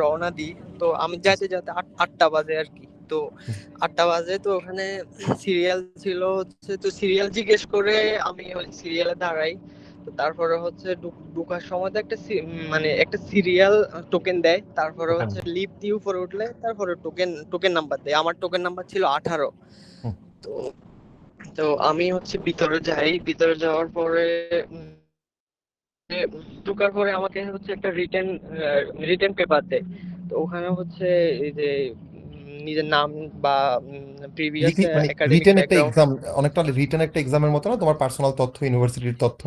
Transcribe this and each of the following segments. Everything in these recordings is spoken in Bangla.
রওনা দিই। তো আমি যাইতে যাতে 8টা বাজে আর কি। তো 8টা বাজে, তো ওখানে সিরিয়াল ছিল হচ্ছে, তো সিরিয়াল জিজ্ঞেস করে আমি ওই সিরিয়ালে দাঁড়াই। তো তারপরে হচ্ছে ঢুকার সময় তো মানে একটা সিরিয়াল টোকেন দেয়। তারপরে হচ্ছে লিফট দিয়ে উপরে উঠলে তারপরে টোকেন নাম্বার দেয়। আমার টোকেন নাম্বার ছিল 18। তো তো আমি হচ্ছে ভিতরে যাওয়ার পরে ঢোকার পরে আমাকে হচ্ছে একটা রিটেন পেপার দেয়। তো ওখানে হচ্ছে এই যে নিজের নাম বা প্রিভিয়াস মানে একাডেমিক রিটেন একটা ব্যাকগ্রাউন্ড। এক্সাম, অনেকটা রিটেন একটা এক্সামের মতো না, তোমার পার্সোনাল তথ্য, ইউনিভার্সিটির তথ্য।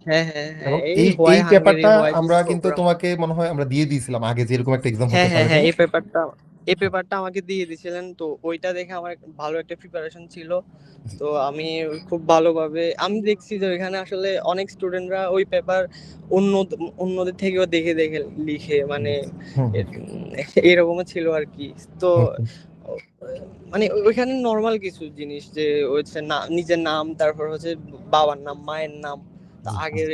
হ্যাঁ হ্যাঁ হ্যাঁ, এবং এই এই হোয়াই এই হাঙ্গেরি পেপারটা হোয়াই দিস আমরা কিন্তু প্রোগ্রাম। তোমাকে মনে হয় আমরা দিয়ে দিয়েছিলাম আগে, যে এরকম একটা এক্সাম হ্যাঁ হতে হ্যাঁ পারে, হ্যাঁ, তাই না? এই পেপারটা আমাকে দিয়ে দিয়েছিলেন। তো ওইটা দেখে আমার ভালো একটা প্রিপারেশন ছিল। জি। তো আমি খুব ভালোভাবে আমি দেখছি যে ওইখানে আসলে অনেক স্টুডেন্টরা ওই পেপার অন্য অন্যদের থেকেও দেখে দেখে লিখে, মানে হুম হুম এরকমও ছিল আর কি। তো হুম হুম। মানে ওইখানে নর্মাল কিছু জিনিস, যে হচ্ছে না নিজের নাম, তারপর হচ্ছে বাবার নাম, মায়ের নাম, জি জি। আগের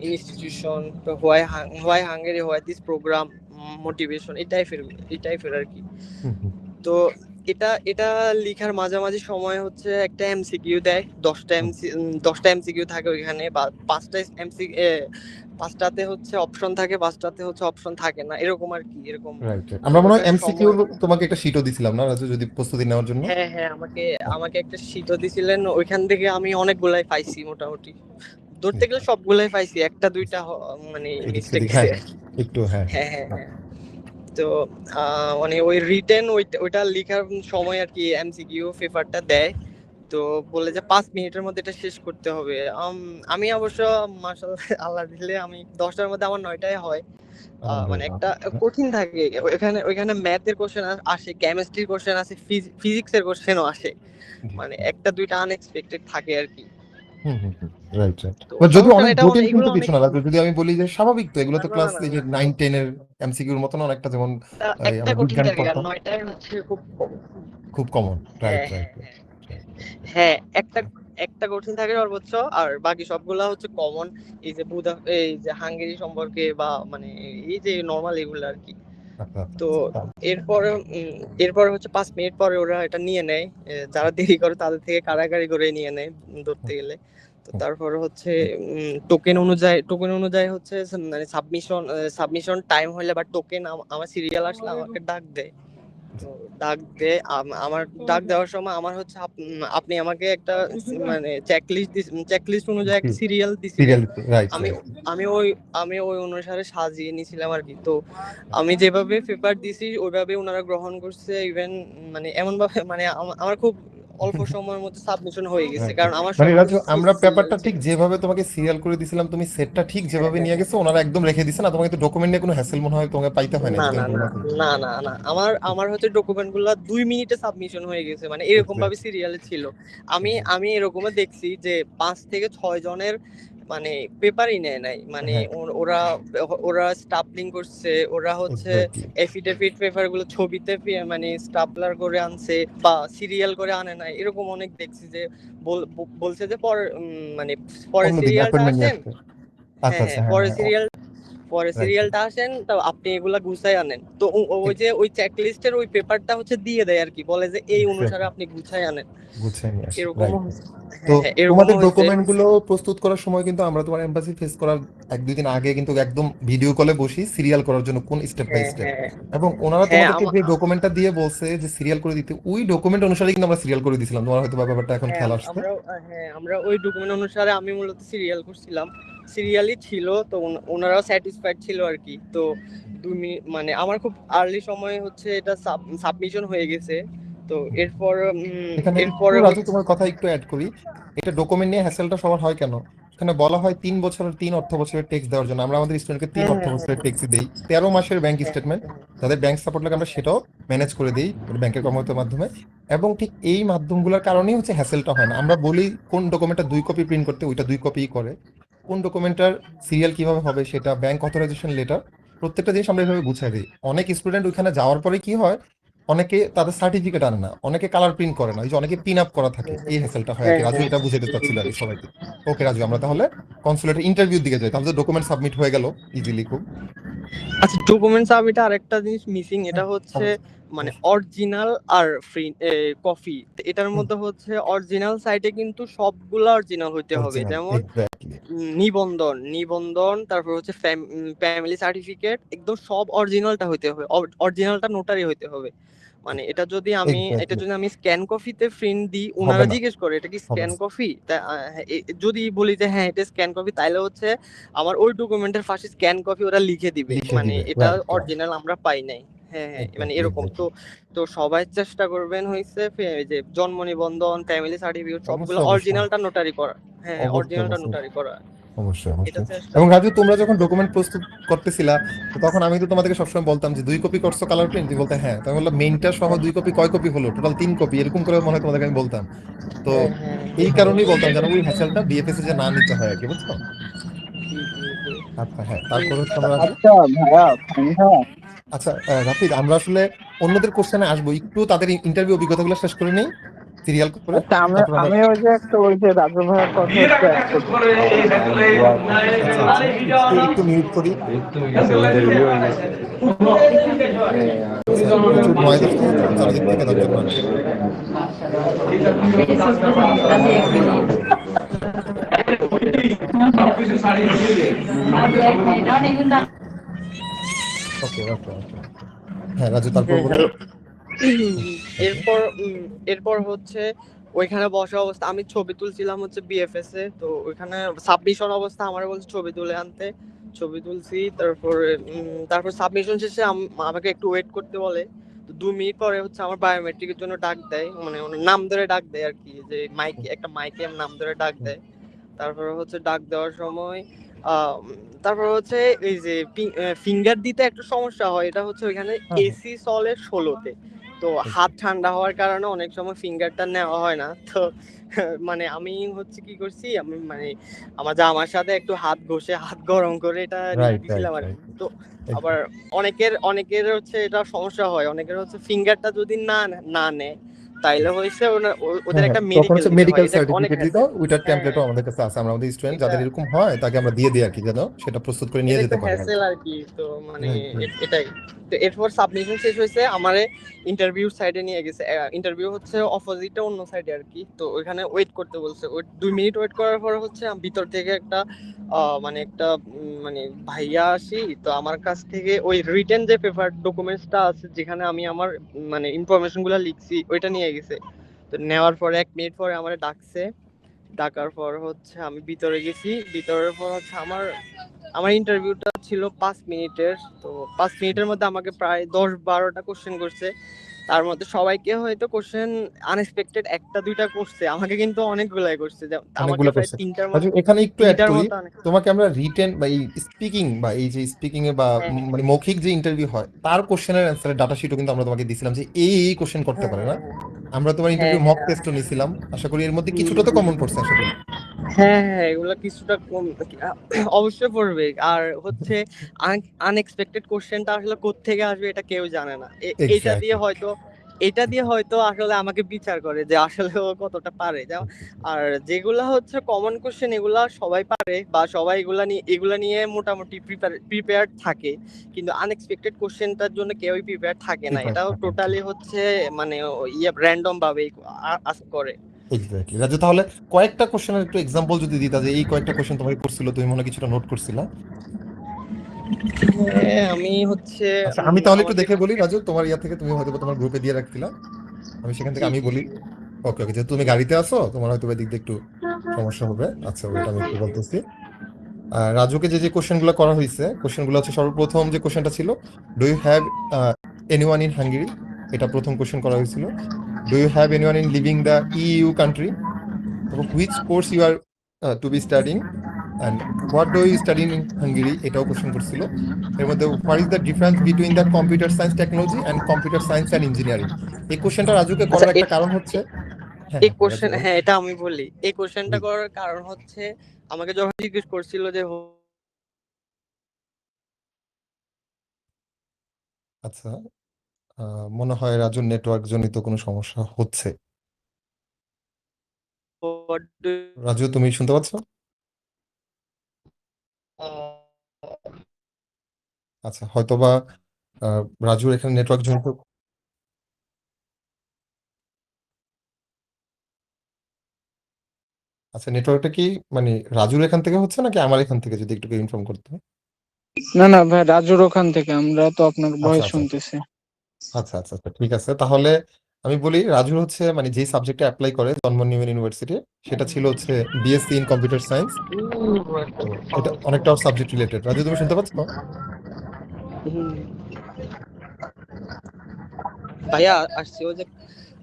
institution, why Hungary, why this program, motivation, এই টাইপের আর কি। হুম হুম। তো এটা এটা লিখার মাঝামাঝি সময় হচ্ছে একটা এমসিকিউ দেয়। 10টা এমসিকিউ থাকে ওইখানে, বা 5টাতে হচ্ছে অপশন থাকে, 5টাতে হচ্ছে অপশন থাকে না, এরকম আর কি, এরকম। Right right. তো আমরা মনে হয় ওটার এমসিকিউ সময়, তোমাকে একটা শিটও দিছিলাম না রাজু, যদি প্রস্তুতি নেওয়ার জন্য? হ্যাঁ হ্যাঁ, আমাকে আমাকে একটা শীটও দিছিলেন। ওইখান থেকে আমি অনেকগুলাই পাইছি মোটামুটি, ধরতে গেলে সবগুলাই পাইছি, একটা দুইটা মানে এদিক মিস্টেক সেদিক, গেছে হ্যাঁ আর কি। একটু, হ্যাঁ হ্যাঁ হ্যাঁ হ্যাঁ হ্যাঁ। হ্যাঁ। তো মানে ওই রিটেন ওইটা লেখার সময় আর কি এমসিকিউ পেপারটা দেয়। তো বলে যে 5 মিনিটের মধ্যে এটা শেষ করতে হবে। আমি অবশ্য মাশাআল্লাহ আল্লাহ দিলে আমি 10টার মধ্যে আমার 9টায় হয়। মানে আলহামদুলিল্লাহ। একটা কঠিন থাকে ওইখানে ম্যাথের কোশ্চেন আসে, কেমিস্ট্রির কোশ্চেন আসে, ফিজিক্সের কোশ্চেনও আসে, জি মানে জি। একটা দুইটা আনএক্সপেক্টেড থাকে আর কি। হুম হুম হুম। Right right. তো যদি সমস্যা অনেক নেই, এটা জটিল এগুলো কিন্তু কিছু অনেক না রাজু, যদি আমি বলি যে স্বাভাবিক, তো এগুলো না তো না ক্লাস না এই যে না, 9-10 এর এমসিকিউর মতো না, অনেকটা যেমন একটা আমরা কঠিন বিজ্ঞান থাকে আর পড়তাম, 9টায় হচ্ছে খুব কম। খুব কমন। রাইট হ্যাঁ রাইট হ্যাঁ রাইট। হ্যাঁ, একটা একটা কঠিন থাকে সর্বোচ্চ, আর বাকি সবগুলা হচ্ছে কমন। এই যে হাঙ্গেরি সম্পর্কে বা মানে এই যে নর্মাল এগুলো আর কি। আচ্ছা আচ্ছা তো আচ্ছা। এরপরে এরপরে হচ্ছে 5 মিনিট পরে ওরা এটা নিয়ে নেয়। যারা দেরি করে তাদের থেকে কারাগারি করে নিয়ে নেয় ধরতে গেলে। তো তারপরে হচ্ছে টোকেন অনুযায়ী হচ্ছে মানে সাবমিশন টাইম হলে বা টোকেন আমার সিরিয়াল আসলে আমাকে ডাক দেয়। তো ডাক দে আমার ডাক দেওয়ার সময় আমার হচ্ছে আপনি আমাকে একটা মানে চেকলিস্ট অনুযায়ী একটা সিরিয়াল দিছিলেন। সিরিয়াল, রাইট আমি রাইট। আমি ওই অনুসারে সাজিয়ে নিছিলাম আর কি। তো আমি যেভাবে পেপার দিছি ওইভাবে ওনারা গ্রহণ করছে। ইভেন মানে এমন ভাবে, মানে আমার খুব অল্প সময়ের মধ্যে সাবমিশন হয়ে গেছে, রাইট কারণ রাইট। আমার মানে সবগুলো রাজু, আমরা সিরিয়াল পেপারটা ঠিক ছিল। যেভাবে তোমাকে সিরিয়াল করে দিছিলাম, তুমি সেটটা ঠিক হ্যাঁ যেভাবে হ্যাঁ নিয়ে হ্যাঁ। গেছো, ওনারা একদম রেখে দিছে না, তোমাকে তো ডকুমেন্ট নিয়ে কোনো হ্যাসেল মনে হয় তোমাকে পাইতে হয় না, না যদি না আমি ভুল না না করি। না না না, আমার আমার হচ্ছে ডকুমেন্ট গুলা 2 মিনিটে সাবমিশন হয়ে গেছে, মানে এরকম ভাবে এক্স্যাক্ট। সিরিয়ালে ছিল। আমি এরকমও দেখছি যে 5 থেকে 6 জনের মানে পেপারই নেয় নাই, মানে হ্যাঁ ওরা ওরা স্টাপলিং করছে, ওরা হচ্ছে এক্স্যাক্টলি। এফিডেভিট পেপার গুলো ছবিতে মানে স্টাপলার করে আনছে বা সিরিয়াল করে আনে নাই, এরকম অনেক দেখছি যে বলছে যে মানে পরে অন্যদিন সিরিয়ালটা অ্যাপয়েন্টমেন্ট নিয়ে আসেন। আসতে। আচ্ছা হ্যাঁ আচ্ছা, হ্যাঁ, হ্যাঁ পরে হ্যাঁ। Right right. সিরিয়ালটা আসেন, তো আপনি এগুলা গুছাই আনেন। তো ওই যে ওই চেকলিস্টের ওই পেপারটা হচ্ছে দিয়ে দেয় আর কি, বলে যে এই অনুসারে এক্স্যাক্টলি। আপনি গুছাই আনেন। গুছিয়ে নিয়ে আসি, এরকমও রাইট। তো হ্যাঁ হ্যাঁ, তোমাদের এরকমও হয়েছে। ডকুমেন্ট গুলো প্রস্তুত করার সময় কিন্তু আমরা তোমার এম্বাসি ফেস করার 1-2 দিন আগে কিন্তু একদম ভিডিও কলে বসি সিরিয়াল করার জন্য, কোন স্টেপ বাই হ্যাঁ স্টেপ। হ্যাঁ এবং ওনারা হ্যাঁ তোমাদেরকে যে ডকুমেন্টটা দিয়ে বলছে যে সিরিয়াল করে দিতে, ওই ডকুমেন্ট অনুসারে কিন্তু আমরা সিরিয়াল করে দিয়েছিলাম। তোমার হয়তো বা ব্যাপারটা এখন হ্যাঁ খেয়াল আসছে। আমরা ওই ডকুমেন্ট অনুসারে আমি মূলত সিরিয়াল করছিলাম, সিরিয়ালই ছিল। তো ওনারাও স্যাটিসফাইড ছিল আর কি। তো 2 মিনিট মানে আমার খুব আর্লি সময় হচ্ছে এটা সাবমিশন হয়ে গেছে। তো এরপর এখানে একটু এরপরে রাজু হচ্ছে তোমার কথা একটু অ্যাড করি। এটা ডকুমেন্ট নিয়ে হ্যাসেলটা সবার হয় কেন? এখানে বলা হয় 3 বছরের 3 অর্থ বছরের ট্যাক্স দেওয়ার জন্য। আমরা আমাদের স্টুডেন্টকে তিন হ্যাঁ অর্থ হ্যাঁ বছরের ট্যাক্সই দেই, 13 মাসের ব্যাংক হ্যাঁ স্টেটমেন্ট। যাদের ব্যাংক সাপোর্ট লাগে আমরা সেটাও ম্যানেজ করে দিই ব্যাংকের কর্মকর্তার মাধ্যমে। এবং ঠিক এই মাধ্যমগুলোর কারণেই হচ্ছে হ্যাসেলটা হয় না। আমরা বলি কোন ডকুমেন্টটা 2 কপি প্রিন্ট করতে, ওইটা 2 কপি করে। কোন ডকুমেন্টটার সিরিয়াল কিভাবে হবে সেটা, ব্যাংক অথরাইজেশন লেটার, প্রত্যেকটা জিনিস আমরা এইভাবে গুছিয়ে দিই। অনেক স্টুডেন্ট ওইখানে যাওয়ার পরে কি হয়, অনেকে তাদের সার্টিফিকেট আনে না, অনেকে কালার প্রিন্ট করে না, ওই যে অনেকে পিন আপ করা থাকে, এই হ্যাসেলটা হয় আর কি। রাজু এটা বুঝাতে চাচ্ছিল আর কি সবাইকে। ওকে রাজু, আমরা তাহলে কনসুলেটের ইন্টারভিউর দিকে যাই। তাহলে ডকুমেন্ট সাবমিট হয়ে গেল ইজিলি খুব। আচ্ছা, ডকুমেন্টস সাবমিটে আরেকটা জিনিস মিসিং, এটা হচ্ছে মানে অবশ্যই। অরিজিনাল আর ফ্রি কপি। এটার মধ্যে হচ্ছে অরিজিনাল সাইটে কিন্তু সবগুলা অরিজিনাল হইতে হবে, অরিজিনাল, যেমন এক্স্যাক্টলি। নিবন্ধন, তারপর হচ্ছে ফ্যামিলি সার্টিফিকেট, একদম সব অরিজিনালটা হইতে হবে, অরিজিনালটা নোটারি হইতে হবে। মানে এটা যদি এক্স্যাক্টলি আমি স্ক্যান কপিতে প্রিন্ট দিই, হবে ওনারা না, জিজ্ঞেস করে এটা কি হবে স্ক্যান না। কপি, যদি বলি যে হ্যাঁ এটা স্ক্যান কপি, তাইলে হচ্ছে আমার ওই ডকুমেন্টের পাশে স্ক্যান কপি ওরা লিখে দিবে, লিখে মানে দিবে, এটা রাইট রাইট। অরিজিনাল আমরা পাই নাই। হ্যাঁ হ্যাঁ, মানে এক্স্যাক্টলি এরকম তো। এক্স্যাক্টলি। তো সবাই চেষ্টা করবেন হইছে যে জন্ম নিবন্ধন, ফ্যামিলি সার্টিফিকেট সবগুলো অবশ্যই অবশ্যই অরিজিনালটা নোটারি করা। হ্যাঁ হ্যাঁ, অবশ্যই অরিজিনালটা অবশ্যই নোটারি করা। অবশ্যই এটা অবশ্যই। চেষ্টা এবং রাজু, করবেন। তোমরা যখন ডকুমেন্ট প্রস্তুত করতেছিলা, তো তখন আমি তো তোমাদেরকে সবসময় বলতাম যে 2 কপি করছো কালার প্রিন্ট, তুমি বলতে হ্যাঁ, তো আমি বললাম মেইনটা সহ 2 কপি, কয় কপি হলো টোটাল? 3 কপি, এরকম করে মনে হয় তোমাদেরকে আমি বলতাম। তো হ্যাঁ হ্যাঁ, এই কারণেই বলতাম যেন ওই হ্যাসেলটা বিএফএস এ যে না নিতে হয় আর কি, বুঝছো? জি জি জি। আচ্ছা হ্যাঁ, তারপর হচ্ছে আমরা রাজু। আচ্ছা ভাইয়া, ভাইয়া, আচ্ছা রাফিদ, আমরা আসলে অন্যদের কোশ্চেনে আসবো, একটু তাদের ইন্টারভিউ অভিজ্ঞতাগুলো শেষ করে নেই সিরিয়াল করে, আচ্ছা আমি তারপর আমরা। আমি ওই যে একটু ওই যে রাজু ভাইয়ের কথা একটু অ্যাড করতে চাই। আচ্ছা আচ্ছা, একটু একটু মিউট করি। আচ্ছা, প্রচুর নয়েজ আসতেছে তো চারিদিক থেকে, তার জন্য আর কি। ওকে ওকে ওকে। হ্যাঁ রাজু, তারপর হ্যাঁ বলো। হ্যালো। ওকে। এরপর হচ্ছে ওইখানে বসা অবস্থা আমি ছবি তুলছিলাম হচ্ছে বিএফএস এ, তো ওইখানে সাবমিশন অবস্থা আমার বলছে ছবি তুলে আনতে। ছবি তুলছি, তারপর সাবমিশন শেষে আমাকে একটু ওয়েট করতে বলে। তো 2 মিনিট পরে হচ্ছে আমার বায়োমেট্রিকের জন্য ডাক দেয়, মানে ওনার নাম ধরে ডাক দেয় আর কি, যে মাইকে নাম ধরে ডাক দেয়। তারপরে হচ্ছে ডাক দেওয়ার সময় তারপর হচ্ছে এই যে ফিঙ্গার দিতে একটু সমস্যা হয়, এটা হচ্ছে ওইখানে হ্যাঁ হ্যাঁ, এসি চলে 16-তে। তো হাত ঠান্ডা হওয়ার কারণে অনেক সময় ফিঙ্গারটা নেওয়া হয় না। তো মানে আমি হচ্ছে কি করছি, আমি মানে আমার জামার সাথে একটু হাত ঘষে হাত গরম করে এটা রাইট রাইট দিছিলাম আর রাইট। কি। তো আবার অনেকের হচ্ছে এটা সমস্যা হয়, অনেকের হচ্ছে ফিঙ্গারটা যদি না নেয়, তাইলে হয়েছে ওদের হ্যাঁ হ্যাঁ, একটা তখন মেডিকেল হচ্ছে দিতে হয়, মেডিকেল এটা অনেক সার্টিফিকেট দিতে হ্যাসেল। হয়, ওইটার হ্যাঁ টেমপ্লেটও আমাদের কাছে আছে। আমরা আমাদের স্টুডেন্ট এটা যাদের এরকম হয় তাকে আমরা দিয়ে দিই আর কি, যেন সেটা প্রস্তুত করে নিয়ে এটা যেতে একটা পারে আর হ্যাসেল কি। আর কি। তো মানে রাইট রাইট। এটাই। তো এরপর সাবমিশন শেষ হয়েছে, আমারে ইন্টারভিউ সাইডে নিয়ে গেছে। ইন্টারভিউ হচ্ছে অপোজিটে অন্য সাইডে আর কি। তো ওইখানে ওয়েট করতে বলছে, 2 মিনিট ওয়েট করার পর হচ্ছে ভিতর থেকে মানে একটা মানে ভাইয়া আসি, তো আমার কাছ থেকে ওই রিটেন যে পেপার ডকুমেন্টসটা আছে, যেখানে আমি আমার মানে ইনফরমেশন গুলা লিখছি, ওইটা নিয়ে গেছে। তো নেওয়ার পরে 1 মিনিট পরে আমার ডাকছে। ডাকার পর হচ্ছে আমি ভিতরে গেছি। ভিতরের পর হচ্ছে আমার আমার ইন্টারভিউটা ছিল 5 মিনিটের। তো 5 মিনিটের মধ্যে আমাকে প্রায় 10-12টা কোশ্চেন করছে। তার মধ্যে সবাইকে হয়তো কোশ্চেন আনএক্সপেক্টেড একটা দুইটা করছে, আমাকে কিন্তু অনেকগুলাই করছে। আমাকে অনেকগুলো প্রায় কোশ্চেন। তিনটার আচ্ছা মতো এখানে একটু অ্যাড তিনটার করি, মতো তোমাকে আমরা রিটেন বা এই স্পিকিং বা এই যে স্পিকিং এ বা হ্যাঁ মানে মৌখিক যে ইন্টারভিউ হয় তার কোশ্চেনের অ্যান্সারের ডাটা শিটও কিন্তু আমরা তোমাকে দিছিলাম যে এই কোশ্চেন করতে হ্যাঁ পারে না। হ্যাঁ আমরা তোমার হ্যাঁ ইন্টারভিউ মক হ্যাঁ টেস্টও নিছিলাম, আশা করি এর মধ্যে হুম, কিছুটা তো হুম। কমন পড়ছে আশা করি। হ্যাঁ হ্যাঁ, এগুলো কিছুটা কম অবশ্যই পড়বে। আর হচ্ছে আনএক্সপেক্টেড কোশ্চেনটা আসলে কোত্থেকে আসবে এটা কেউ জানে না। এইটা দিয়ে এক্স্যাক্টলি। হয়তো এটা দিয়ে হয়তো আসলে আমাকে বিচার করে যে আসলে ও কতটা পারে। আর যেগুলা হচ্ছে কমন কোশ্চেন, এগুলা সবাই পারে বা সবাই এগুলা নিয়ে মোটামুটি প্রিপেয়ার্ড থাকে। কিন্তু আনএক্সপেক্টেড কোশ্চেনটার জন্য কেউই প্রিপেয়ার থাকে না, এটাও টোটালি হচ্ছে মানে র্যান্ডম ভাবে আস্ক করে। এক্স্যাক্টলি রাজু, তাহলে কয়েকটা কোশ্চেনের একটু এক্সাম্পল যদি দিতা যে এই কয়েকটা কোশ্চেন তোমাকে করছিল, তুমি মনে হয় কিছুটা নোট করছিলা। হ্যাঁ, আমি হচ্ছে আচ্ছা আমি তাহলে একটু আমাকে দেখে বলি রাজু, তোমার ইয়া থেকে তুমি হয়তো বা তোমার গ্রুপে দিয়ে রাখছিলা, আমি সেখান থেকে জি আমি জি বলি। জি। ওকে ওকে, যেহেতু তুমি গাড়িতে আসো তোমার হয়তো বা এদিক দিয়ে একটু সমস্যা হবে। আচ্ছা ওইটা আমি একটু বলতেছি। রাজুকে যে যে কোশ্চেন গুলো করা হয়েছে, কোশ্চেন গুলো হচ্ছে সর্বপ্রথম যে কোশ্চেনটা ছিল, do you have anyone in Hungary, এটা প্রথম কোশ্চেন করা হয়েছিল। Do you have anyone in living the EU country, তারপর which course you are to be studying and what do you study in Hungary, এটাও কোশ্চেন করছিল। এর মধ্যে what is the difference between the computer science technology and computer science and engineering. এই কোশ্চেনটা রাজুকে আচ্ছা, করার একটা কারণ হচ্ছে, হ্যাঁ এই হ্যাঁ রাজু কোশ্চেন, বলো। হ্যাঁ এটা আমি বলি। এই কোশ্চেনটা জি। করার কারণ হচ্ছে আমাকে যখন জিজ্ঞেস করছিল যে আচ্ছা মনে হয় রাজুর নেটওয়ার্ক জনিত কোনো সমস্যা হচ্ছে। What do রাজু, তুমি শুনতে পাচ্ছ? আচ্ছা, হয়তোবা রাজুর এখানে নেটওয়ার্ক জনিত। আচ্ছা, নেটওয়ার্কটা কি মানে রাজুর এখান থেকে হচ্ছে নাকি আমার এখান থেকে, যদি একটু ইনফর্ম করতে? না না ভাই, রাজুর ওখান থেকে আমরা তো আপনার আচ্ছা ভয়েস আচ্ছা শুনতেছি। আচ্ছা আচ্ছা আচ্ছা, ঠিক আছে। তাহলে আমি বলি, রাজু হচ্ছে মানে যে সাবজেক্টে অ্যাপ্লাই করে জন্ম নিউমেন ইউনিভার্সিটি, সেটা ছিল হচ্ছে বিএসসি ইন কম্পিউটার সায়েন্স। তো এটা অনেকটা সাবজেক্ট রিলেটেড। রাজু, তুমি শুনতে পাচ্ছ? ভাইয়া আসছি ওই যে,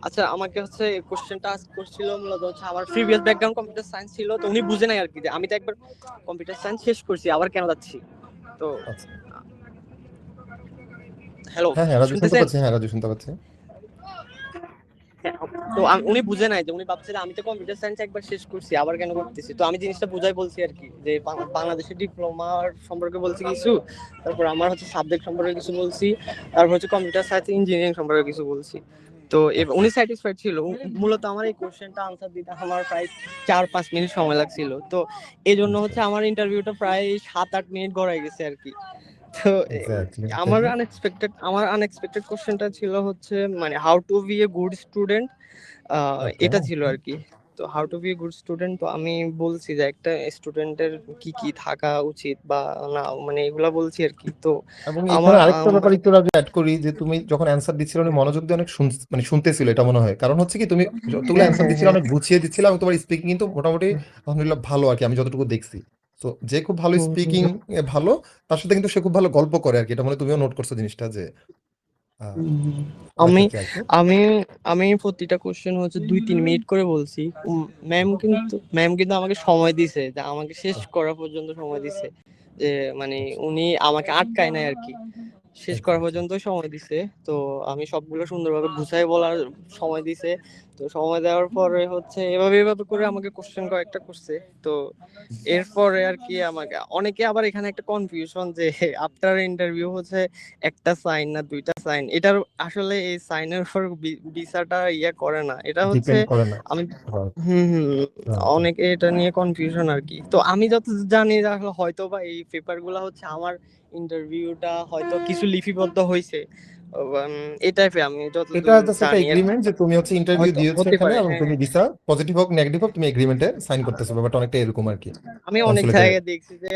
আচ্ছা আমাকে হচ্ছে কোশ্চেনটা আস্ক করছিল মূলত হচ্ছে আমার প্রিভিয়াস ব্যাকগ্রাউন্ড কম্পিউটার সায়েন্স ছিল, তো উনি বুঝে নাই আর কি যে আমি তো একবার কম্পিউটার সায়েন্স শেষ করছি আবার কেন যাচ্ছি। তো আচ্ছা, হ্যালো, হ্যাঁ হ্যাঁ রাজু শুনতে শুনতেছেন? পাচ্ছি, হ্যাঁ রাজু শুনতে পাচ্ছি। তো উনি বুঝে নাই যে, উনি ভাবছে যে আমি তো কম্পিউটার সায়েন্স একবার শেষ করছি আবার কেন করতেছি। তো আমি জিনিসটা বুঝাই বলছি আর কি, যে বাংলাদেশের ডিপ্লোমার সম্পর্কে বলছি কিছু, তারপর আমার হচ্ছে সাবজেক্ট সম্পর্কে কিছু বলছি, তারপর হচ্ছে কম্পিউটার সায়েন্স ইঞ্জিনিয়ারিং সম্পর্কে কিছু বলছি। তো উনি স্যাটিসফাইড ছিল। মূলত আমার এই কোশ্চেনটা আনসার দিতে আমার প্রায় 4-5 মিনিট সময় লাগছিল। তো এই জন্য হচ্ছে আমার ইন্টারভিউটা প্রায় 7-8 মিনিট গড়াই গেছে আর কি। তো এক্স্যাক্টলি। আমার আনএক্সপেক্টেড কোশ্চেনটা ছিল হচ্ছে মানে how to be a good student, okay. এটা ছিল আর কি। তো how to be a good student, তো আমি বলছি যে একটা স্টুডেন্টের কি কি থাকা উচিত বা না, মানে এগুলা বলছি আর কি। তো এবং আমার এখানে আরেকটা ব্যাপার একটু রাজু অ্যাড করি, যে তুমি যখন অ্যান্সার দিচ্ছিলে উনি মনোযোগ দিয়ে অনেক মানে শুনতেছিল, এটা মনে হয়। কারণ হচ্ছে কি, তুমি যতগুলো অ্যান্সার দিচ্ছিলে অনেক গুছিয়ে দিচ্ছিলে, এবং তোমার স্পিকিং কিন্তু মোটামুটি আলহামদুলিল্লাহ ভালো আর কি, আমি যতটুকু দেখছি। তো যে খুব ভালো স্পিকিং ভালো, তার সাথে কিন্তু সে খুব ভালো গল্প করে আর কি। এটা মানে তুমিও নোট করছো জিনিসটা, যে অনেক আমি ক্ষেত্রে আর কি। আমি আমি প্রতিটা কোশ্চেন হচ্ছে 2-3 মিনিট করে বলছি। ম্যাম কিন্তু আমাকে সময় দিছে, যে আমাকে শেষ করা পর্যন্ত সময় দিছে, যে মানে উনি আমাকে আটকায় নাই আর কি, শেষ করা এক্স্যাক্টলি। পর্যন্ত সময় দিছে। তো আমি সবগুলো সুন্দরভাবে গুছাই বলার সময় দিছে। তো সময় দেওয়ার পরে হচ্ছে এভাবে এভাবে করে আমাকে কোশ্চেন কয়েকটা করছে। তো এরপরে আর কি আমাকে অনেকে আবার এখানে একটা কনফিউশন, যে আফটার ইন্টারভিউ হচ্ছে একটা সাইন না দুইটা সাইন, এটার আসলে এই সাইনের উপর ভিসাটা করে না, এটা হচ্ছে ডিপেন্ড করে না। আমি Right, হুম হুম right, right. অনেকে এটা নিয়ে কনফিউশন আর কি। তো আমি যত জানি যে আসলে হয়তো বা এই পেপার গুলা হচ্ছে আমার ইন্টারভিউটা হয়তো কিছু লিপিবদ্ধ হয়েছে, এই টাইপে আমি এটা যতদূর জাস্ট একটা জানি আর কি। এগ্রিমেন্ট, যে তুমি হচ্ছে ইন্টারভিউ হয়তো দিয়েছো হতে এখানে, পারে, এবং হ্যাঁ তুমি হ্যাঁ। ভিসা পজিটিভ হোক নেগেটিভ হোক তুমি এগ্রিমেন্টে সাইন করতেছো। ব্যাপারটা অনেকটা এরকম আর কি, আমি অনেক কনসুলেটে। জায়গায় দেখছি যে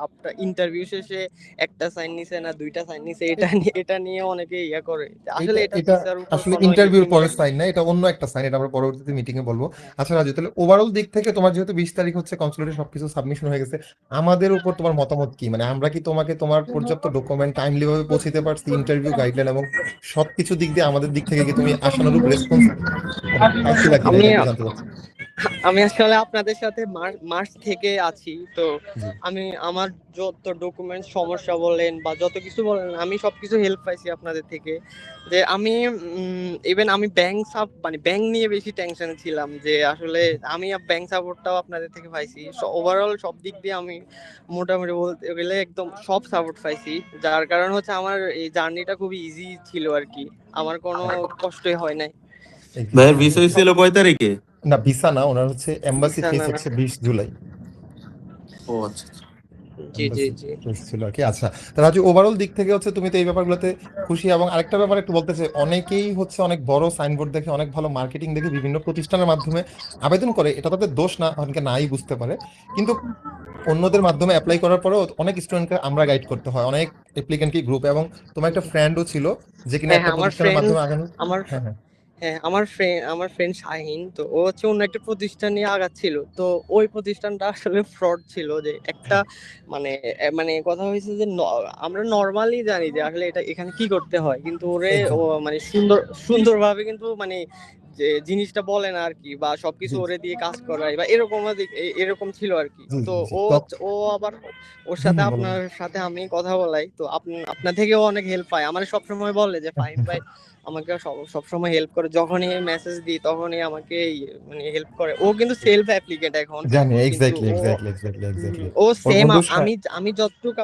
আপনার ইন্টারভিউ শেষে একটা সাইন নিছে না দুইটা সাইন নিছে, এটা নিয়ে অনেকে করে, যে আসলে এটা এটা এটা ভিসার উপর আসলে কোনো ইন্টারভিউর পরের ইম্প্যাক্ট। সাইন না, এটা অন্য একটা সাইন, এটা আমরা পরবর্তীতে মিটিং এ বলবো। আচ্ছা রাজু, তাহলে ওভারঅল দিক থেকে তোমার যেহেতু 20 তারিখ হচ্ছে কনসুলেটে সবকিছু সাবমিশন হয়ে গেছে, আমাদের উপর তোমার মতামত কি? মানে আমরা কি তোমাকে তোমার পর্যাপ্ত ডকুমেন্ট টাইমলি ভাবে পৌঁছাতে পারছি, ইন্টারভিউ গাইডলাইন এবং সবকিছু দিক দিয়ে আমাদের দিক থেকে কি তুমি আশানুরূপ রেসপন্স মানে পাইছিলা কিনা, আমি এটা একটু জানতে চাচ্ছি। আমি আসলে আপনাদের সাথে মার্চ থেকে আছি। তো জি। আমি আমার যত ডকুমেন্ট সমস্যা বলেন বা যত কিছু বলেন, আমি সবকিছু হেল্প পাইছি আপনাদের থেকে। যে আমি ইভেন আমি মানে ব্যাংক নিয়ে বেশি টেনশনে ছিলাম, যে আসলে আমি ব্যাংক সাপোর্টটাও আপনাদের থেকে পাইছি। ওভারঅল সব দিক দিয়ে আমি মোটামুটি বলতে গেলে একদম সব সাপোর্ট পাইছি, যার কারণ হচ্ছে আমার এই জার্নিটা খুবই ইজি ছিল আর কি, আমার কোনো কষ্টই হয় নাই। ভাইয়ের এক্স্যাক্টলি। বিষয় ছিল কয় তারিখে? না, ভিসা না, ওনার হচ্ছে এম্বাসি ভিসা ফেস না না, হচ্ছে 20 জুলাই। ও আচ্ছা আচ্ছা। জি জি এম্বাসি জি। ফেস ছিল আর কি। আচ্ছা, তো রাজু ওভারঅল দিক থেকে হচ্ছে তুমি তো এই ব্যাপারগুলোতে খুশি। এবং আরেকটা ব্যাপার একটু বলতে চাই, অনেকেই হচ্ছে অনেক বড় সাইনবোর্ড দেখে, অনেক ভালো মার্কেটিং দেখে বিভিন্ন প্রতিষ্ঠানের মাধ্যমে আবেদন করে, এটা তাদের দোষ না, অনেকে নাই বুঝতে পারে। কিন্তু অন্যদের মাধ্যমে অ্যাপ্লাই করার পরেও অনেক স্টুডেন্টকে আমরা গাইড করতে হয়, অনেক অ্যাপ্লিকেন্ট গ্রুপ। এবং তোমার একটা ফ্রেন্ডও ছিল যে কিনা হ্যাঁ একটা হ্যাঁ আমার প্রতিষ্ঠানের ফ্রেন্ড মাধ্যমে আগানো। আমার হ্যাঁ হ্যাঁ। হ্যাঁ আমার ফ্রেন্ড শাহিন, তো ও হচ্ছে অন্য একটা প্রতিষ্ঠান নিয়ে আগাচ্ছিল। তো ওই প্রতিষ্ঠানটা আসলে ফ্রড ছিল, যে একটা মানে মানে কথা হয়েছে যে আমরা নর্মালি জানি যে আসলে এটা এখানে কি করতে হয়, কিন্তু ও এক্স্যাক্টলি। মানে সুন্দরভাবে কিন্তু মানে যে জিনিসটা বলে না আর কি, বা সবকিছু জি ওরে দিয়ে কাজ করায় বা এরকম এরকম ছিল আর কি। জি তো জি জি। ও তো ও আবার ওর হুম সাথে হুম, বলো। আপনার সাথে আমি কথা বলাই, তো আপনার থেকেও অনেক হেল্প পাই। আমার সবসময় বলে যে ফাহিম ভাই আমাকে সবসময় হেল্প করে, যখনই মেসেজ দিই তখনই আমাকে মানে হেল্প করে। ও কিন্তু সেলফ অ্যাপ্লিকেন্ট এখন, জানি, কিন্তু এক্স্যাক্টলি ও এক্স্যাক্টলি এক্স্যাক্টলি এক্স্যাক্টলি ও ওর সেম বন্ধুর আমি যতটুকু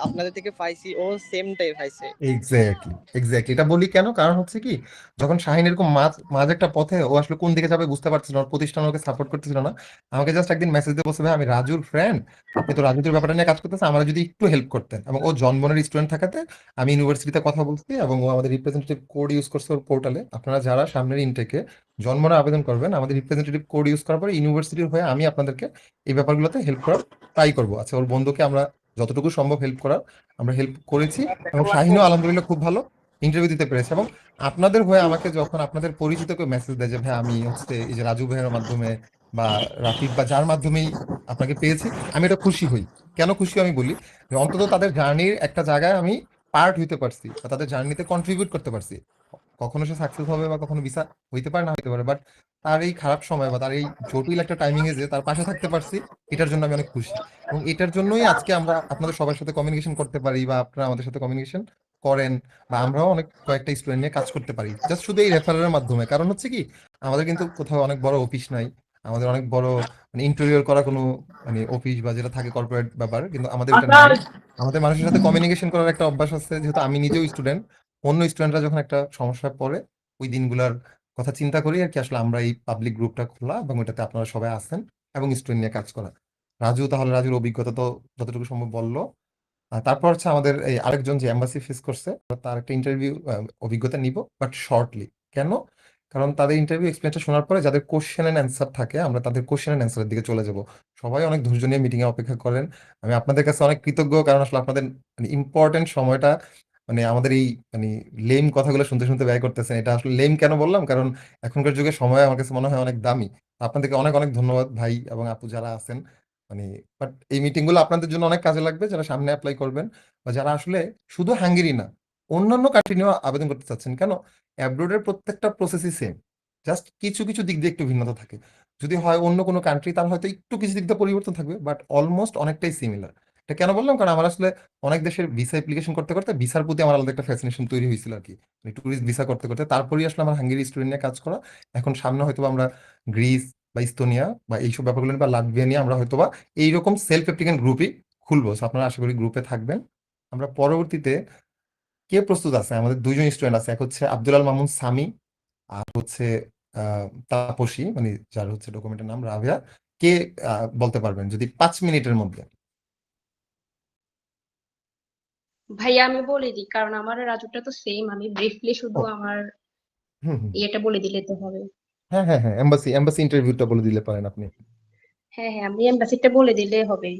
আপনাদের থেকে পাইছি ও সেমটাই পাইছে। এক্স্যাক্টলি এক্স্যাক্টলি এটা বলি কেন, কারণ হচ্ছে কি, যখন শাহিন এরকম মাঝ একটা পথে ও আসলে কোন দিকে যাবে বুঝতে পারছিল না, ওর প্রতিষ্ঠান ওকে সাপোর্ট করতেছিল না, আমাকে জাস্ট একদিন মেসেজ দিয়ে বলছে, ভাই আমি রাজুর ফ্রেন্ড, আপনি তো রাজনীতির ব্যাপারটা নিয়ে কাজ করতেছেন, আমরা যদি একটু হেল্প করতেন। এবং ও জনবনের স্টুডেন্ট থাকাতে আমি ইউনিভার্সিটিতে কথা বলছি এবং ও আমাদের রিপ্রেজেন্টেটিভ কোড ইউজ করছে ওর পোর্টালে। আপনারা যারা সামনের ইনটেকে জনমনে আবেদন করবেন, আমাদের রিপ্রেজেন্টেটিভ কোড ইউজ করার পরে ইউনিভার্সিটির হয়ে আমি আপনাদেরকে এই ব্যাপারগুলোতে হেল্প করার ট্রাই করবো। আচ্ছা, ওর বন্ধুকে আমরা যতটুকু সম্ভব হেল্প করার আমরা হেল্প করেছি, এবং শাহিনও আলহামদুলিল্লাহ খুব ভালো ইন্টারভিউ দিতে পেরেছে। এবং আপনাদের হয়ে আমাকে যখন আপনাদের পরিচিত কেউ মেসেজ দেয় যে ভাই আমি হচ্ছে এই যে রাজু ভাইয়ের মাধ্যমে বা রাফিক বা যার মাধ্যমেই আপনাকে পেয়েছি, আমি এটা খুশি হই। কেন খুশি আমি বলি, যে অন্তত তাদের জার্নির একটা জায়গায় আমি পার্ট হইতে পারছি বা তাদের জার্নিতে কন্ট্রিবিউট করতে পারছি। কখনো সে সাকসেস হবে বা কখনো ভিসা হইতে পারে না হইতে পারে, বাট তার এই খারাপ সময় বা তার এই জটিল একটা টাইমিং এ যে তার পাশে থাকতে পারছি, এটার জন্য আমি অনেক খুশি। এবং এটার জন্যই আজকে আমরা আপনাদের সবার সাথে কমিউনিকেশন করতে পারি বা আপনারা আমাদের সাথে কমিউনিকেশন করেন, বা আমরাও অনেক কয়েকটা স্টুডেন্ট নিয়ে কাজ করতে পারি জাস্ট শুধু এই রেফারেলের মাধ্যমে। কারণ হচ্ছে কি, আমাদের কিন্তু কোথাও অনেক বড় অফিস নাই, আমাদের অনেক বড় মানে ইন্টেরিয়র করা কোনো মানে অফিস বা যেটা থাকে কর্পোরেট ব্যাপার, কিন্তু আমাদের এটা নাই। আমাদের মানুষের সাথে কমিউনিকেশন করার একটা অভ্যাস আছে, যেহেতু আমি নিজেও স্টুডেন্ট, অন্য স্টুডেন্টরা যখন একটা সমস্যায় পড়ে ওই দিনগুলোর কথা চিন্তা করি আর কি, আসলে আমরা এই পাবলিক গ্রুপটা খোলা এবং ওটাতে আপনারা সবাই আছেন এবং স্টুডেন্ট নিয়ে কাজ করা। রাজু তাহলে রাজুর অভিজ্ঞতা তো যতটুকু সম্ভব বললো। আর তারপর হচ্ছে আমাদের এই আরেকজন যে এম্বাসি ফেস করছে, তার একটা ইন্টারভিউ অভিজ্ঞতা নিব, বাট শর্টলি। কেন? কারণ তাদের ইন্টারভিউ এক্সপিরিয়েন্সটা শোনার পরে যাদের কোশ্চেন এন্ড অ্যান্সার থাকে, আমরা তাদের কোশ্চেন এন্ড অ্যান্সারের দিকে চলে যাব। সবাই অনেক ধৈর্য নিয়ে মিটিং এ অপেক্ষা করেন, আমি আপনাদের কাছে অনেক কৃতজ্ঞ, কারণ আসলে আপনাদের মানে ইম্পর্টেন্ট সময়টা মানে আমাদের এই মানে লেম কথাগুলো শুনতে শুনতে ব্যয় করতেছেন। এটা আসলে লেম কেন বললাম, কারণ এখনকার যুগে সময় আমার কাছে মনে হয় অনেক দামি। আপনাদেরকে অনেক অনেক ধন্যবাদ ভাই এবং আপু যারা আছেন। মানে বাট এই মিটিং গুলো আপনাদের জন্য অনেক কাজে লাগবে, যারা সামনে অ্যাপ্লাই করবেন বা যারা আসলে শুধু হাঙ্গেরি না অন্যান্য কান্ট্রি নিয়েও আবেদন করতে চাচ্ছেন। কেন, অ্যাব্রোডের প্রত্যেকটা প্রসেসই সেম, জাস্ট কিছু কিছু দিক দিয়ে একটু ভিন্নতা থাকে। যদি হয় অন্য কোনো কান্ট্রি, তার হয়তো একটু কিছু দিক দিয়ে পরিবর্তন থাকবে, বাট অলমোস্ট অনেকটাই সিমিলার। এটা কেন বললাম, কারণ আমার আসলে অনেক দেশের ভিসা অ্যাপ্লিকেশন করতে করতে ভিসার প্রতি আমার আলাদা একটা ফ্যাসিনেশন তৈরি হয়েছিল আর কি, ট্যুরিস্ট ভিসা করতে করতে তারপরেই আসলে আমার হাঙ্গেরি স্টুডেন্ট নিয়ে কাজ করা। এখন সামনে হয়তো আমরা গ্রিস বা ইস্তোনিয়া বা এইসব ব্যাপারগুলো নিয়ে বা লাটভিয়া নিয়ে আমরা হয়তো এইরকম সেলফ অ্যাপ্লিকেন্ট গ্রুপই খুলবো। So আপনারা আশা করি গ্রুপে থাকবেন। আমরা পরবর্তীতে কে প্রস্তুত আছে, আমাদের দুইজন স্টুডেন্ট আছে, এক হচ্ছে আব্দুল আল মামুন সামি, আর হচ্ছে তাপসী, মানে যার হচ্ছে ডকুমেন্টের নাম রাভিয়া। কে বলতে পারবেন যদি 5 মিনিটের মধ্যে? ভাইয়া আমি বলে দিই, কারণ আমার আর রাজুটা তো সেম, আমি ব্রিফলি শুধু ও, আমার হুম হুম, ইয়েটা বলে দিলে তো হবে। হ্যাঁ হ্যাঁ হ্যাঁ, এম্বাসি এম্বাসি ইন্টারভিউটা বলে দিলে পারেন আপনি। হ্যাঁ হ্যাঁ, আমি এমবাসিটা বলে দিলে হবে।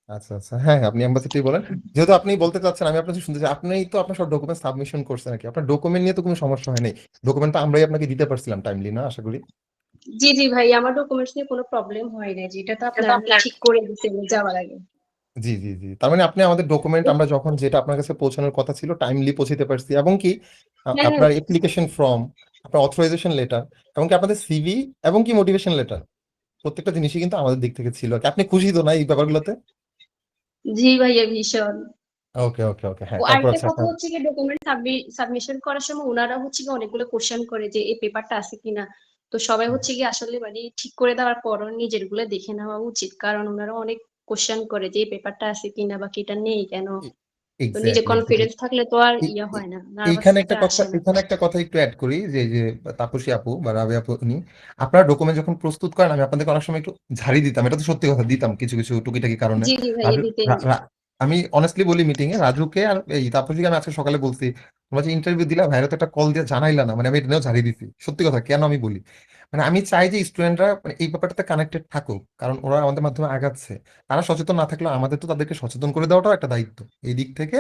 আচ্ছা আচ্ছা, হ্যাঁ হ্যাঁ, আপনি এম্বাসিটাই বলেন। যেহেতু আপনি বলতে চাচ্ছেন, আমি আপনার কাছে শুনতে চাই, আপনি তো আপনার সব ডকুমেন্ট সাবমিশন করছেন নাকি? আপনার ডকুমেন্ট নিয়ে তো কোনো সমস্যা হয় নাই? ডকুমেন্ট তো আমরাই আপনাকে দিতে পারছিলাম টাইমলি, না আশা করি? জি জি ভাই, আমার ডকুমেন্টস নিয়ে কোনো প্রবলেম হয় না, যেটা তো আপনারা ঠিক করে দিচ্ছেন যাওয়ার আগে। জি জি জি, তার মানে আপনি আমাদের ডকুমেন্ট আমরা যখন যেটা আপনার কাছে পৌঁছানোর কথা ছিল টাইমলি পৌঁছাতে পারছি, এবং কি হ্যাঁ হ্যাঁ। আপনার অ্যাপ্লিকেশন ফর্ম, আপনার অথরাইজেশন লেটার, এবং কি আপনাদের সিভি এবং কি মোটিভেশন লেটার, প্রত্যেকটা জিনিসই কিন্তু আমাদের দিক থেকে ছিল আর কি। আপনি খুশি তো না এই ব্যাপারগুলোতে? জি ভাইয়া ভীষণ। ওকে ওকে ওকে, হ্যাঁ ও তারপর আরেকটা আচ্ছা কথা হচ্ছে কি, ডকুমেন্ট সাবমিশন করার সময় ওনারা হচ্ছে কি অনেকগুলো কোশ্চেন করে যে এই পেপারটা আছে কিনা। তো সবাই হচ্ছে কি আসলে মানে ঠিক করে দেওয়ার পরও নিজের গুলো দেখে নেওয়া উচিত, কারণ ওনারা অনেক কোশ্চেন করে যে এই পেপারটা আছে কিনা বা কিটা নেই কেন। তো নিজে এক্স্যাক্টলি এক্স্যাক্টলি। কনফিডেন্স থাকলে তো আর ইয়ে হয় না, নার্ভাসটা আসে না। এইখানে একটা কথা একটু অ্যাড করি, যে তাপসী আপু বা রাবে আপু উনি, আপনারা ডকুমেন্ট যখন প্রস্তুত করেন, আমি আপনাদেরকে অনেক সময় একটু ঝাড়ি দিতাম, এটা তো সত্যি কথা, দিতাম কিছু কিছু টুকিটাকি কারণে। জি জি ভাইয়া রাজু দিতেন। আমি অনেস্টলি বলি, মিটিং এ রাজুকে আর এই তাপসীকে আমি আজকে সকালে বলছি, তোমরা যে ইন্টারভিউ দিলা ভাইরা তো একটা কল দিয়ে জানাইলা না, মানে আমি এটা নিয়েও ঝাড়ি দিছি। সত্যি কথা, কেন আমি বলি, মানে আমি চাই যে স্টুডেন্টরা মানে এই ব্যাপারটাতে কানেক্টেড থাকুক, কারণ ওরা আমাদের মাধ্যমে আগাচ্ছে। তারা সচেতন না থাকলেও আমাদের তো তাদেরকে সচেতন করে দেওয়াটাও একটা দায়িত্ব। এই দিক থেকে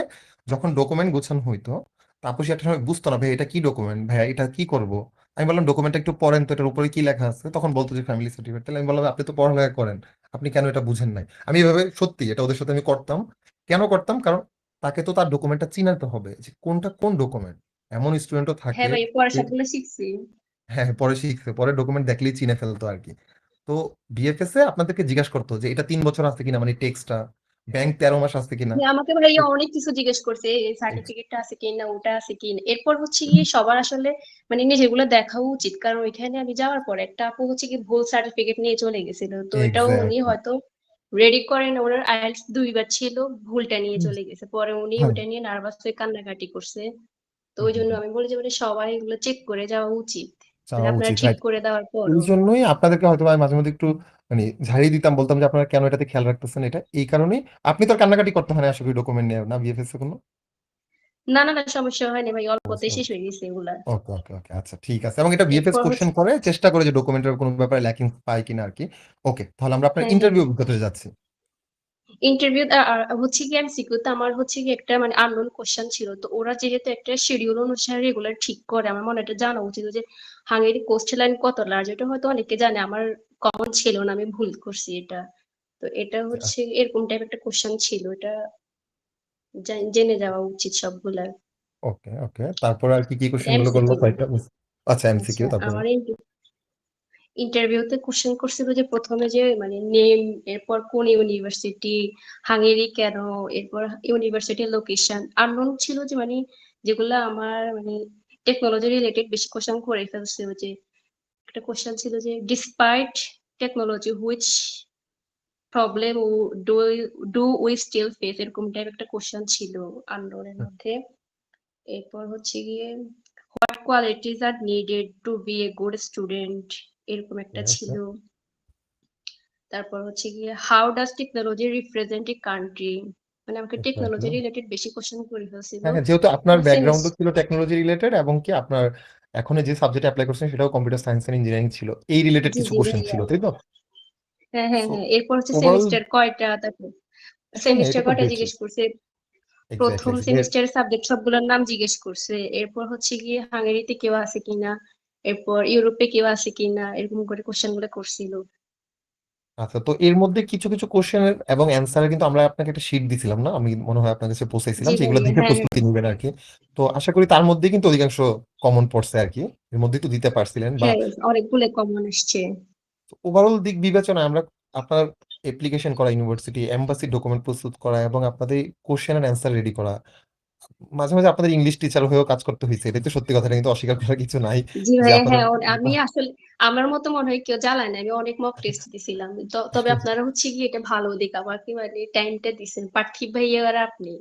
যখন ডকুমেন্ট গোছানো হইতো, তাপসী একটা সময় বুঝতো না, ভাই এটা কি ডকুমেন্ট, ভাই এটা কি করব। আমি বললাম ডকুমেন্টটা একটু পড়েন তো, এটার উপরে কি লেখা আছে, তখন বলতো যে ফ্যামিলি সার্টিফিকেট। তাহলে আমি বললাম আপনি তো পড়ালেখা করেন, আপনি কেন এটা বুঝেন নাই? আমি এভাবে সত্যি এটা ওদের সাথে আমি করতাম। কেন করতাম, কারণ তাকে তো তার ডকুমেন্টটা চিনাতে হবে যে কোনটা কোন ডকুমেন্ট। এমন স্টুডেন্টও থাকে হ্যাঁ ভাই, পড়ার যে সাথে শিখছি। হ্যাঁ হ্যাঁ, পরে শিখছে, পরে ডকুমেন্ট দেখলেই চিনে ফেলতো আর কি। তো বিএফএস এ আপনাদেরকে জিজ্ঞাসা করতো যে এটা 3 বছর আছে কিনা, মানে টেক্সটটা, ব্যাংক 13 মাস আছে কিনা। আমাকে ভাইয়া অনেক কিছু জিজ্ঞেস করছে, এই সার্টিফিকেটটা আছে কিনা, ওটা আছে কিনা। এরপর হচ্ছে গিয়ে সবার আসলে মানে নিজেগুলো দেখা উচিত, কারণ ওইখানে আমি যাওয়ার পর একটা আপু হচ্ছে কি ভুল সার্টিফিকেট নিয়ে চলে গেছিল, তো এটাও উনি এক্স্যাক্টলি। হয়তো রেডি করেন, ওনার আইএলটিএস 2 বার ছিল, ভুলটা নিয়ে চলে গেছে, পরে উনি হ্যাঁ, ওটা নিয়ে নার্ভাস হয়ে কান্নাকাটি করছে। তো ওই জন্য হুম, আমি বলি যে মানে সবাই এগুলো চেক করে যাওয়া উচিত, মানে চাওয়া আপনারা উচিত, ঠিক রাইট। করে দেওয়ার এই পরও। জন্যই আপনাদেরকে হয়তো আমি মাঝে মধ্যে একটু মানে ঝাড়িয়ে দিতাম, বলতাম যে আপনারা কেন এটাতে খেয়াল রাখতেছেন। এটা এই কারণেই আপনি তো আর কান্নাকাটি করতে হয় না আশা করি ডকুমেন্ট নিয়ে না বিএফএস এ কোনো। না না না, সমস্যা হয়নি ভাই, অল্পতেই শেষ হয়ে গেছে এগুলা। ওকে ওকে ওকে, আচ্ছা ঠিক আছে। এবং এটা বিএফএস এরপর কোশ্চেন হচ্ছে করে, চেষ্টা করে যে ডকুমেন্টের কোনো ব্যাপারে ল্যাকিং পায় কিনা আর কি। ওকে, তাহলে আমরা আপনার হ্যাঁ হ্যাঁ, ইন্টারভিউ অভিজ্ঞতায় যাচ্ছি। ইন্টারভিউ হচ্ছে কি এমসিকিউতে আমার হচ্ছে কি একটা মানে আননোন কোশ্চেন ছিল, তো ওরা যেহেতু একটা শিডিউল অনুসারে রেগুলার ঠিক করে, আমার মনে হয় এটা জানা উচিত যে হাঙ্গেরি কোস্টাল লাইন কত লার্জ, এটা হয়তো অনেকে জানে, আমার কমন ছিল না, আমি ভুল করছি এটা। তো এটা হচ্ছে এরকম টাইপ একটা কোশ্চেন ছিল, এটা জেনে যাওয়া উচিত সবগুলা। ওকে ওকে, তারপর আর কি কি কোশ্চেন গুলো করলো এমসিকিউ। কয়েকটা? আচ্ছা, আচ্ছা, এমসিকিউ, তারপর? আমার ইন্টারভিউতে কোশ্চেন করছিল যে প্রথমে যে মানে নেম, এরপর কোন ইউনিভার্সিটি, হাঙ্গেরি কেন, এরপর ইউনিভার্সিটির লোকেশন। আননোন ছিল যে মানে যেগুলা আমার মানে টেকনোলজি রিলেটেড বেশি কোশ্চেন করে ফেলছে। ওই যে একটা কোশ্চেন ছিল যে despite technology which problem do do we still face, এরকম টাইপ একটা কোশ্চেন ছিল আননোনের মধ্যে। এরপর হচ্ছে গিয়ে what qualities are needed to be a good student, এরকম একটা ছিল। তারপর হচ্ছে গিয়ে how does technology represent a country, মানে আমাকে টেকনোলজি রিলেটেড বেশি কোশ্চেন করে ফেলছিল। হ্যাঁ হ্যাঁ, যেহেতু আপনার সেমিস্টার, ব্যাকগ্রাউন্ডও ছিল টেকনোলজি রিলেটেড এবং কি আপনার এখন যে সাবজেক্ট অ্যাপ্লাই করছেন সেটাও কম্পিউটার সায়েন্স এন্ড ইঞ্জিনিয়ারিং ছিল, এই রিলেটেড জি কিছু জি কোশ্চেন ভাইয়া। ছিল, তাই তো? হ্যাঁ হ্যাঁ সো হ্যাঁ, এরপর হচ্ছে ওভারঅল, সেমিস্টার কয়টা, তারপর হ্যাঁ হ্যাঁ, সেমিস্টার এটা তো কয়টা বেশি। জিজ্ঞেস করছে, এক্স্যাক্টলি প্রথম এক্স্যাক্টলি। সেমিস্টারের সাবজেক্ট সবগুলোর নাম জিজ্ঞেস করছে। এরপর হচ্ছে গিয়ে হাঙ্গেরিতে কেউ আছে কিনা, এরপর ইউরোপে কেউ আছে কিনা, এরকম করে কোশ্চেন গুলো করছিল। আচ্ছা, তো এর মধ্যে কিছু কিছু কোশ্চেনের এবং অ্যান্সারের কিন্তু আমরা আপনাকে একটা শিট দিছিলাম না, আমি মনে হয় আপনার কাছে পৌঁছাইছিলাম, জি যেগুলো ভাইয়া, দেখে হ্যাঁ হ্যাঁ। প্রস্তুতি নেবেন আর কি। তো আশা করি তার মধ্যে কিন্তু অধিকাংশ কমন পড়ছে আর কি, এর মধ্যেই তো দিতে পারছিলেন বা। হ্যাঁ, অনেকগুলো কমন আসছে। ওভারঅল দিক বিবেচনায় আমরা আপনার অ্যাপ্লিকেশন করা, ইউনিভার্সিটি এমবাসি ডকুমেন্ট প্রস্তুত করা এবং আপনাদের কোশ্চেন এর অ্যান্সার রেডি করা, মাঝে মাঝে আপনাদের ইংলিশ টিচার হয়েও কাজ করতে হয়েছে, এটাই তো সত্যি কথা, এটা কিন্তু অস্বীকার করার কিছু নাই জি যে ভাইয়া, আপনাদের। হ্যাঁ আমি আসলে আমার মতো মনে হয় কেউ জ্বালায় না, আমি অনেক মক টেস্ট দিছিলাম। তবে আপনারা হচ্ছে কি এটা ভালো দিক, আমাকে মানে টাইমটা দিছেন পার্থিব ভাইয়া আর আপনি।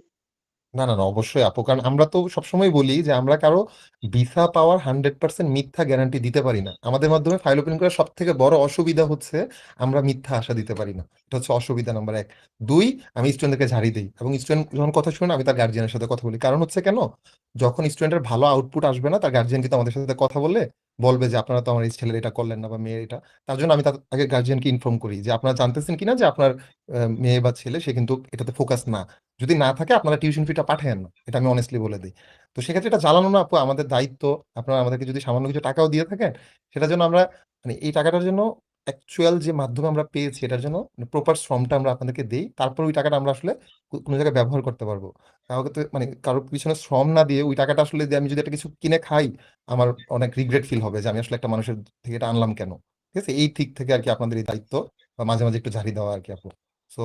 না না না, অবশ্যই আপু, কারণ আমরা তো সবসময় বলি যে আমরা কারো ভিসা পাওয়ার 100% মিথ্যা গ্যারান্টি দিতে পারি না। আমাদের মাধ্যমে ফাইল ওপেন করার সব থেকে বড় অসুবিধা হচ্ছে আমরা মিথ্যা আশা দিতে পারি না, এটা হচ্ছে অসুবিধা নাম্বার 1। 2, আমি স্টুডেন্টকে ঝাড়ি দিই এবং স্টুডেন্ট যখন কথা শুনে আমি তার গার্জিয়ানের সাথে কথা বলি, কারণ হচ্ছে কেন, যখন স্টুডেন্টের ভালো আউটপুট আসবে না, তার গার্জিয়ান কিন্তু আমাদের সাথে কথা বললে বলবে যে আপনারা তো আমার এই ছেলের এটা করলেন না বা মেয়ের এটা। তার জন্য আমি তার আগে গার্জিয়ানকে ইনফর্ম করি যে আপনারা জানতেছেন কিনা যে আপনার মেয়ে বা ছেলে সে কিন্তু এটাতে ফোকাস না, যদি না থাকে আপনারা টিউশন ফিটা পাঠায়েন না, এটা আমি অনেস্টলি বলে দিই। তো সেক্ষেত্রে এটা জ্বালানো না আপু আমাদের দায়িত্ব। আপনারা আমাদেরকে যদি সামান্য কিছু টাকাও দিয়ে থাকেন, সেটার জন্য আমরা মানে এই টাকাটার জন্য অ্যাকচুয়াল যে মাধ্যমে আমরা পেয়েছি এটার জন্য প্রপার শ্রমটা আমরা আপনাদেরকে দেই, তারপর ওই টাকাটা আমরা আসলে কোনো জায়গায় ব্যবহার করতে পারবো। কাউকে তো মানে কারোর পিছনে শ্রম না দিয়ে ওই টাকাটা আসলে দিয়ে আমি যদি একটা কিছু কিনে খাই, আমার অনেক রিগ্রেট ফিল হবে যে আমি আসলে একটা মানুষের থেকে এটা আনলাম কেন। ঠিক আছে, এই দিক থেকে আর কি আপনাদের এই দায়িত্ব বা মাঝে মাঝে একটু ঝাড়ি দেওয়া আর কি আপু। সো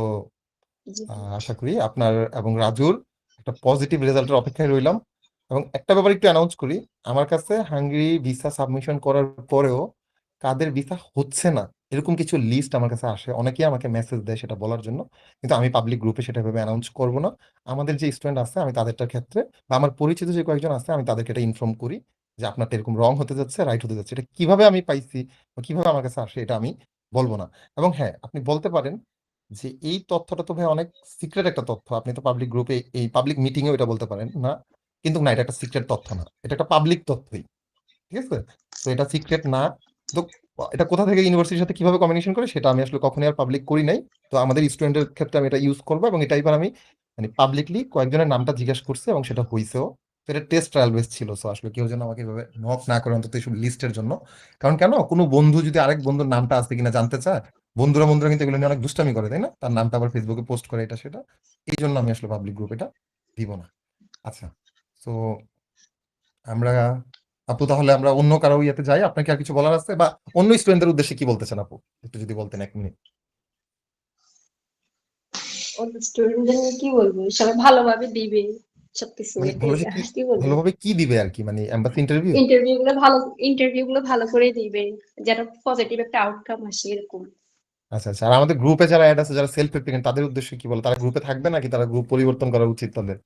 জি আশা করি আপনার এবং রাজুর একটা পজিটিভ রেজাল্টের অপেক্ষায় রইলাম। এবং একটা ব্যাপার একটু অ্যানাউন্স করি, আমার কাছে হাঙ্গেরি ভিসা সাবমিশন করার পরেও কাদের ভিসা হচ্ছে না এরকম কিছু লিস্ট আমার কাছে আসে, অনেকেই আমাকে মেসেজ দেয় সেটা বলার জন্য, কিন্তু আমি পাবলিক গ্রুপে সেটা ভেবে অ্যানাউন্স করবো না। আমাদের যে স্টুডেন্ট আছে আমি তাদেরটার ক্ষেত্রে বা আমার পরিচিত যে কয়েকজন আছে আমি তাদেরকে এটা ইনফর্ম করি যে আপনারটা এরকম রং হতে যাচ্ছে, রাইট হতে যাচ্ছে। এটা কিভাবে আমি পাইছি বা কিভাবে আমার কাছে আসে এটা আমি বলবো না। এবং হ্যাঁ, আপনি বলতে পারেন যে এই তথ্যটা তো ভাই অনেক সিক্রেট একটা তথ্য, আপনি তো পাবলিক গ্রুপে এই পাবলিক মিটিং এও এটা বলতে পারেন না, কিন্তু না, এটা একটা সিক্রেট তথ্য না, এটা একটা পাবলিক তথ্যই। ঠিক আছে, তো এটা সিক্রেট না। তো এটা কোথা থেকে ইউনিভার্সিটির সাথে কিভাবে কমিউনিকেশন করে সেটা আমি আসলে কখনোই আর পাবলিক করি নাই। তো আমাদের স্টুডেন্টের ক্ষেত্রে আমি এটা ইউজ করবো এবং এটা এবার আমি মানে পাবলিকলি কয়েকজনের নামটা জিজ্ঞেস করছি এবং সেটা হয়েছেও। তো এটা টেস্ট ট্রায়াল বেস ছিল, সো আসলে কেউ যেন আমাকে এভাবে নক না করে অন্তত এইসব লিস্টের জন্য। কারণ কেন, কোনো বন্ধু যদি আরেক বন্ধুর নামটা আছে কিনা জানতে চায়, বন্ধুরা বন্ধুরা কিন্তু এগুলো নিয়ে অনেক দুষ্টামি করে, তাই না, তার নামটা আবার ফেসবুকে পোস্ট করে এটা সেটা, এই জন্য আমি আসলে পাবলিক গ্রুপ এটা দিব না। আচ্ছা, তো আমরা আপু তাহলে আমরা অন্য কারো ইয়েতে যাই, আপনার কি আর কিছু বলার আছে বা অন্য স্টুডেন্টদের উদ্দেশ্যে কি বলতে চান আপু, একটু যদি বলতেন 1 মিনিট। স্টুডেন্টদের নিয়ে কি বলবো, সবাই ভালোভাবে দিবে সবকিছু, মানে এটাই ভালোবাসা কি, আর কি বলবো। ভালোভাবে কি দিবে আর কি, মানে এমবাসি ইন্টারভিউ? ইন্টারভিউ গুলো ভালো করে দিবে, যেন পজিটিভ একটা আউটকাম আসে এরকম। আচ্ছা আচ্ছা। আর আমাদের গ্রুপে যারা অ্যাড আছে, যারা সেলফ অ্যাপ্লিকেন্ট, তাদের উদ্দেশ্যে কি বলে? তারা গ্রুপে থাকবে নাকি তারা গ্রুপ পরিবর্তন করা উচিত তাদের?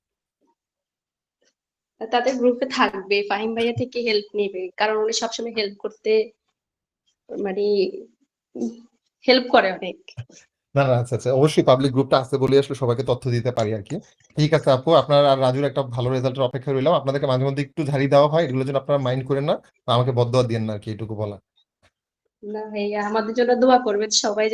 তাদের গ্রুপে থাকবে, ফাহিম ভাইয়া থেকে হেল্প নেবে, কারণ উনি সবসময় হেল্প করতে মানে হেল্প করে অনেক। না না, আচ্ছা আচ্ছা, অবশ্যই পাবলিক গ্রুপটা আছে বলে আসলে সবাইকে তথ্য দিতে পারি আর কি। ঠিক আছে আপু, আপনার আর রাজুর একটা ভালো রেজাল্টের অপেক্ষা রইলাম। আপনাদেরকে মাঝে মধ্যে একটু ঝাড়ি দেওয়া হয়, এগুলোর জন্য আপনারা মাইন্ড করেন না, আমাকে বদদোয়া দিয়েন না আর কি, এটুকু বলা। না ভাইয়া, আমাদের জন্য দোয়া করবেন সবাই।